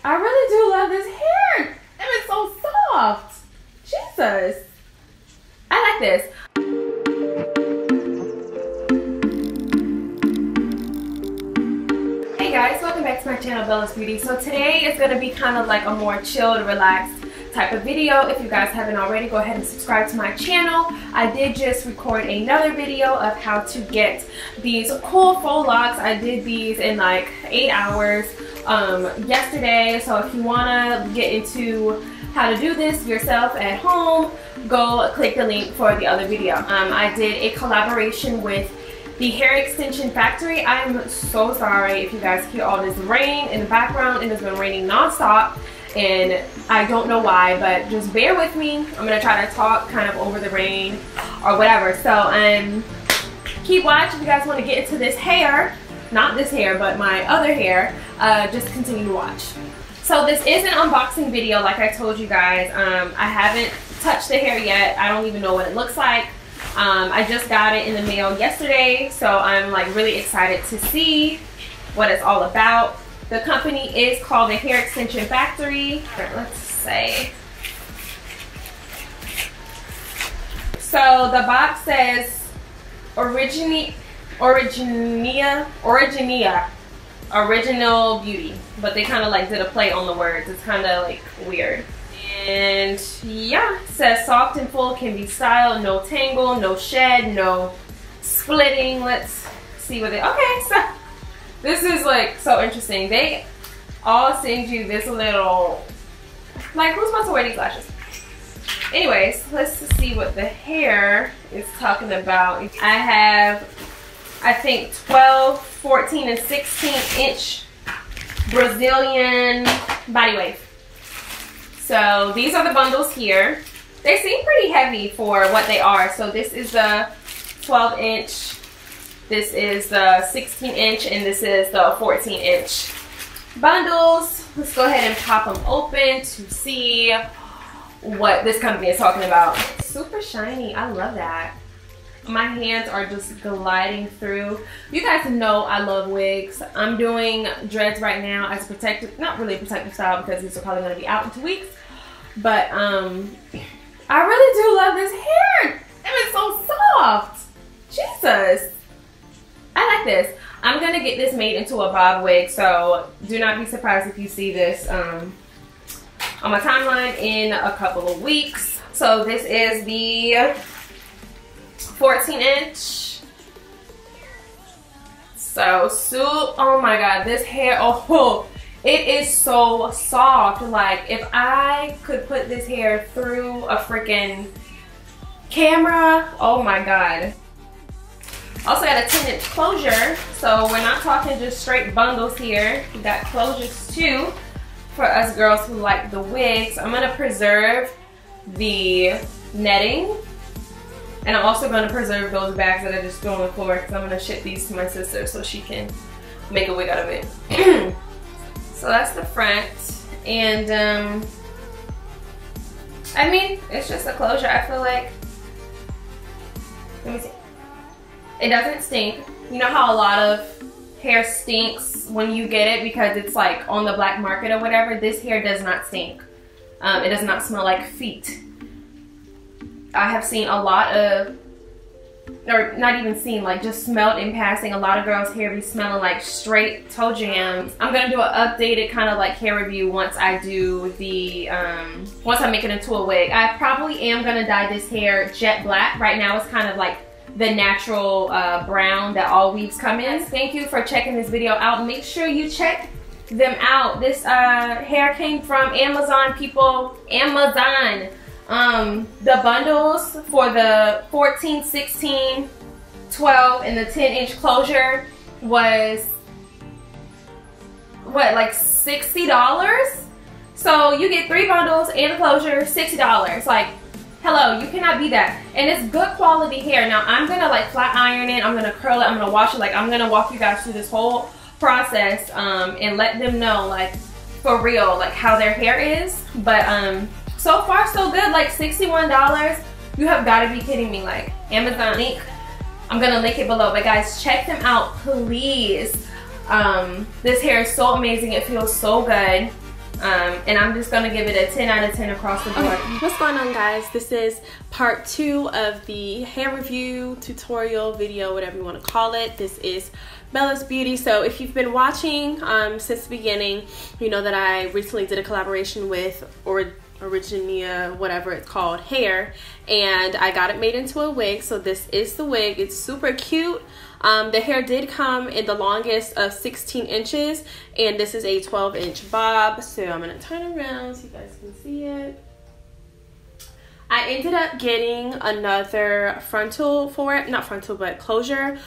I really do love this hair. And it's so soft. Jesus. I like this. Hey guys, welcome back to my channel, Bella's Beauty. So today is going to be kind of like a more chilled, relaxed type of video. If you guys haven't already, go ahead and subscribe to my channel. I did just record another video of how to get these cool faux locks. I did these in like 8 hours yesterday. So if you want to get into how to do this yourself at home, go click the link for the other video. I did a collaboration with the Hair Extension Factory. I'm so sorry if you guys hear all this rain in the background. It has been raining non-stop and I don't know why, but just bear with me. I'm gonna try to talk kind of over the rain or whatever. So keep watching. If you guys want to get into this hair, not this hair but my other hair, just continue to watch. So this is an unboxing video like I told you guys. I haven't touched the hair yet. I don't even know what it looks like. I just got it in the mail yesterday, so I'm like really excited to see what it's all about. The company is called the Hair Extension Factory. Let's say. So the box says Originea, Original Beauty, but they kind of like did a play on the words. It's kind of like weird. And yeah, it says soft and full, can be styled, no tangle, no shed, no splitting. Let's see what they, okay, so this is like so interesting. They all send you this little, like who's supposed to wear these lashes? Anyways, let's see what the hair is talking about. I have, I think 12, 14, and 16 inch Brazilian body wave. So these are the bundles here. They seem pretty heavy for what they are. So this is the 12 inch, this is the 16 inch, and this is the 14 inch bundles. Let's go ahead and pop them open to see what this company is talking about. Super shiny, I love that. My hands are just gliding through. You guys know I love wigs. I'm doing dreads right now as a protective, not really a protective style because these are probably going to be out in 2 weeks. But I really do love this hair. And it's so soft. Jesus. I like this. I'm going to get this made into a bob wig, so do not be surprised if you see this on my timeline in a couple of weeks. So this is the 14 inch. So, oh my god, this hair, oh, it is so soft. Like, if I could put this hair through a freaking camera, oh my god. Also got a 10 inch closure, so we're not talking just straight bundles here. We got closures too for us girls who like the wigs. I'm gonna preserve the netting. And I'm also going to preserve those bags that I just threw on the floor because I'm going to ship these to my sister so she can make a wig out of it. So that's the front. And I mean, it's just a closure. I feel like, let me see. It doesn't stink. You know how a lot of hair stinks when you get it because it's like on the black market or whatever? This hair does not stink. It does not smell like feet. I have seen a lot of, or not even seen, like just smelled in passing, a lot of girls' hair be smelling like straight toe jams. I'm gonna do an updated kind of like hair review once I do the, once I make it into a wig. I probably am gonna dye this hair jet black. Right now it's kind of like the natural brown that all weaves come in. Thank you for checking this video out. Make sure you check them out. This hair came from Amazon, people. Amazon. The bundles for the 14, 16, 12, and the 10 inch closure was, what, like $60? So you get 3 bundles and a closure, $60. Like, hello, you cannot beat that. And it's good quality hair. Now I'm gonna like flat iron it, I'm gonna curl it, I'm gonna wash it. Like, I'm gonna walk you guys through this whole process and let them know, like, for real, like how their hair is. But so far so good. Like $61. You have got to be kidding me. Like, Amazon link, I'm gonna link it below. But guys, check them out, please. This hair is so amazing. It feels so good. And I'm just gonna give it a 10 out of 10 across the board. Okay. What's going on, guys? This is part 2 of the hair review tutorial video, whatever you want to call it. This is Bella's Beauty. So if you've been watching since the beginning, you know that I recently did a collaboration with Originea, whatever it's called, hair, and I got it made into a wig. So this is the wig. It's super cute. The hair did come in the longest of 16 inches, and this is a 12-inch bob. So I'm gonna turn around so you guys can see it. I ended up getting another frontal for it, not frontal, but closure,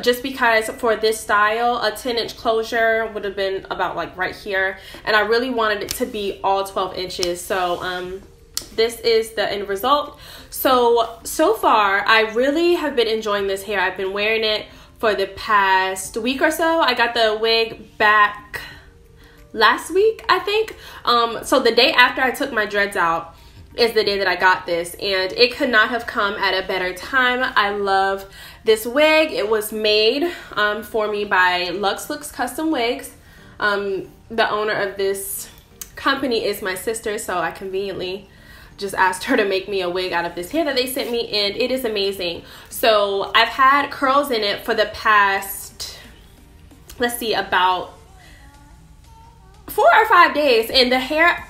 just because for this style, a 10-inch closure would have been about like right here, and I really wanted it to be all 12 inches. So this is the end result. So far, I really have been enjoying this hair. I've been wearing it for the past week or so. I got the wig back last week, I think. So the day after I took my dreads out is the day that I got this, and it could not have come at a better time. I love this wig. It was made for me by Lux Looks Custom Wigs. The owner of this company is my sister, so I conveniently just asked her to make me a wig out of this hair that they sent me, and it is amazing. So I've had curls in it for the past, let's see, about 4 or 5 days, and the hair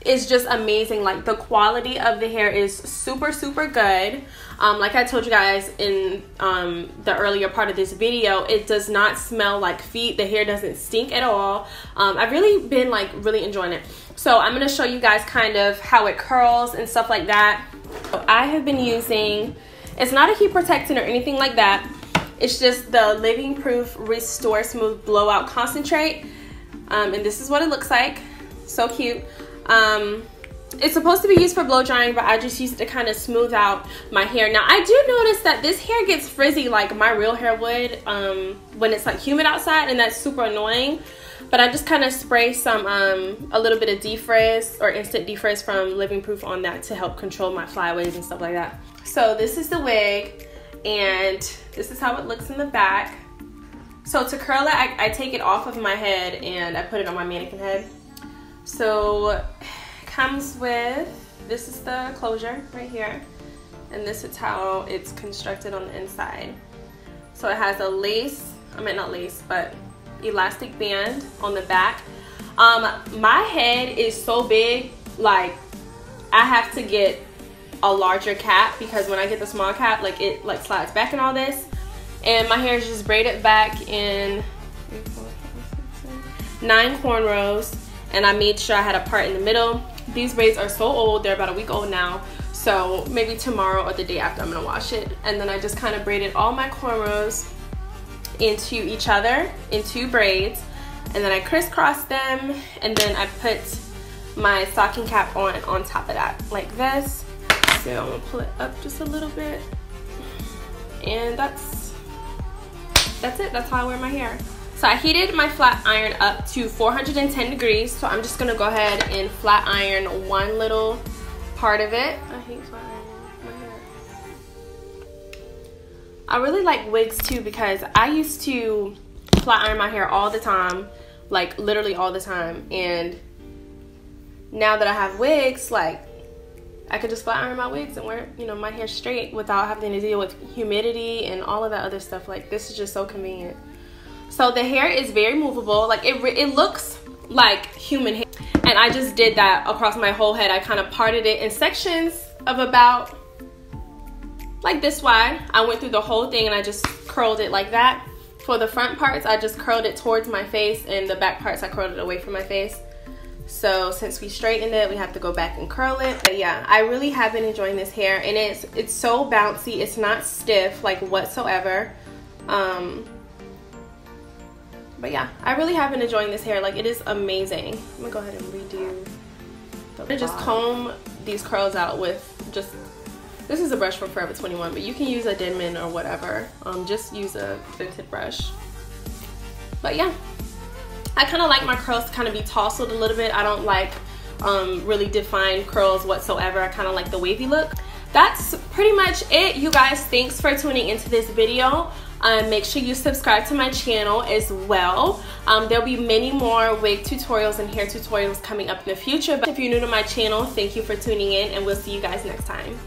is just amazing. Like, the quality of the hair is super good. Like I told you guys in the earlier part of this video, it does not smell like feet. The hair doesn't stink at all. I've really been like really enjoying it. So I'm gonna show you guys kind of how it curls and stuff like that. So I have been using, it's not a heat protectant or anything like that. It's just the Living Proof Restore Smooth Blowout Concentrate. And this is what it looks like. So cute. It's supposed to be used for blow drying, but I just used it to kind of smooth out my hair. Now, I do notice that this hair gets frizzy like my real hair would when it's like humid outside, and that's super annoying. But I just kind of spray some a little bit of defrizz or instant defrizz from Living Proof on that to help control my flyaways and stuff like that. So this is the wig, and this is how it looks in the back. So to curl it, I take it off of my head and I put it on my mannequin head. So it comes with, this is the closure right here, and this is how it's constructed on the inside. So it has a lace, I mean not lace, but elastic band on the back. My head is so big, like I have to get a larger cap, because when I get the small cap, like it like slides back and all this, and my hair is just braided back in 9 cornrows. And I made sure I had a part in the middle. These braids are so old, they're about a week old now. So maybe tomorrow or the day after I'm gonna wash it. And then I just kind of braided all my cornrows into each other in 2 braids. And then I crisscrossed them, and then I put my stocking cap on top of that, like this. So I'm gonna pull it up just a little bit. And that's it, that's how I wear my hair. So I heated my flat iron up to 410 degrees. So I'm just gonna go ahead and flat iron one little part of it. I hate flat ironing my hair. I really like wigs too, because I used to flat iron my hair all the time, like literally all the time. And now that I have wigs, like I could just flat iron my wigs and wear, you know, my hair straight without having to deal with humidity and all of that other stuff. Like, this is just so convenient. So the hair is very movable. Like it looks like human hair, and I just did that across my whole head. I kind of parted it in sections of about like this wide. I went through the whole thing and I just curled it like that. For the front parts, I just curled it towards my face, and the back parts I curled it away from my face. So since we straightened it, we have to go back and curl it. But yeah, I really have been enjoying this hair, and it's so bouncy. It's not stiff like whatsoever. But yeah, I really have been enjoying this hair. Like, it is amazing. I'm gonna go ahead and redo the bob. Just comb these curls out with just, this is a brush from Forever 21, but you can use a Denman or whatever. Just use a tinted brush. But yeah, I kind of like my curls to kind of be tousled a little bit. I don't like really defined curls whatsoever. I kind of like the wavy look. That's pretty much it, you guys. Thanks for tuning into this video. Make sure you subscribe to my channel as well. There'll be many more wig tutorials and hair tutorials coming up in the future. But if you're new to my channel, thank you for tuning in, and we'll see you guys next time.